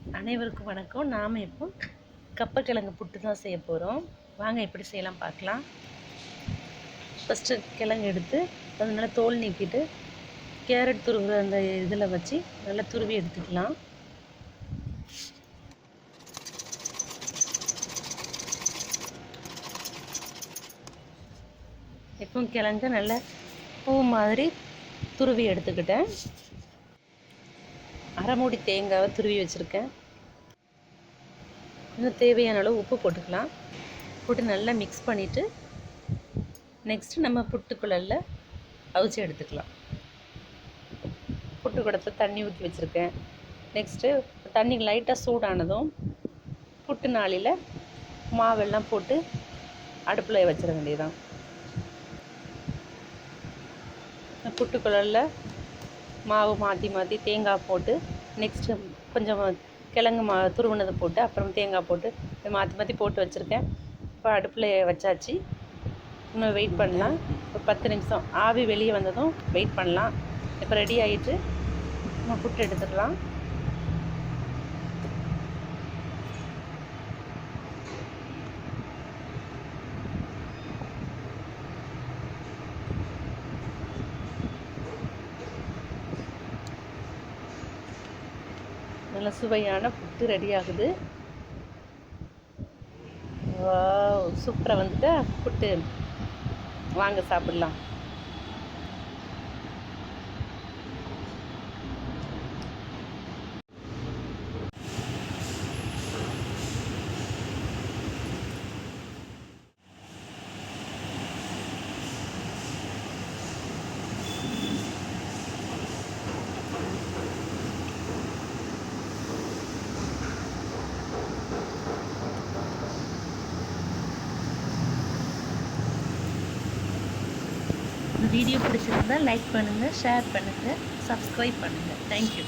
அனைவருக்கும் வணக்கம். நாம் இப்போ கப்பக்கிழங்கு புட்டு தான் செய்ய போகிறோம். வாங்க எப்படி செய்யலாம் பார்க்கலாம். ஃபஸ்ட்டு கிழங்கு எடுத்து அது நல்லா தோல் நீக்கிட்டு கேரட் துருவுற அந்த இதில் வச்சு நல்லா துருவி எடுத்துக்கலாம். இப்போ கிழங்கு நல்லா பூ மாதிரி துருவி எடுத்துக்கிட்டேன். அரை மூடி தேங்காவை துருவி வச்சுருக்கேன். இன்னும் தேவையான அளவு உப்பு போட்டுக்கலாம். போட்டு நல்லா மிக்ஸ் பண்ணிவிட்டு நெக்ஸ்ட்டு நம்ம புட்டுக்குழல்ல அவிச்சு எடுத்துக்கலாம். புட்டு குடத்தை தண்ணி ஊற்றி வச்சுருக்கேன். நெக்ஸ்ட்டு தண்ணி லைட்டாக சூடானதும் புட்டு நாளில் மாவெல்லாம் போட்டு அடுப்பில் வச்சிட வேண்டியதான். புட்டுக்குழல்ல மாவு மாற்றி தேங்காய் போட்டு நெக்ஸ்ட்டு கொஞ்சம் கிழங்கு துருவினதை போட்டு அப்புறம் தேங்காய் போட்டு மாற்றி போட்டு வச்சுருக்கேன். இப்போ அடுப்பில் வச்சாச்சு. இன்னும் வெயிட் பண்ணலாம். இப்போ 10 நிமிஷம் ஆவி வெளியே வந்ததும் வெயிட் பண்ணலாம். இப்போ ரெடி ஆகிட்டு நம்ம புட்டு எடுத்துடலாம். நல்ல சுவையான புட்டு ரெடி ஆகுது. சூப்பராக வந்துட்டு புட்டு. வாங்க சாப்பிடலாம். இந்த வீடியோ பிடிச்சிருந்தால் லைக் பண்ணுங்கள், ஷேர் பண்ணுங்கள், சப்ஸ்கிரைப் பண்ணுங்கள். தேங்க்யூ.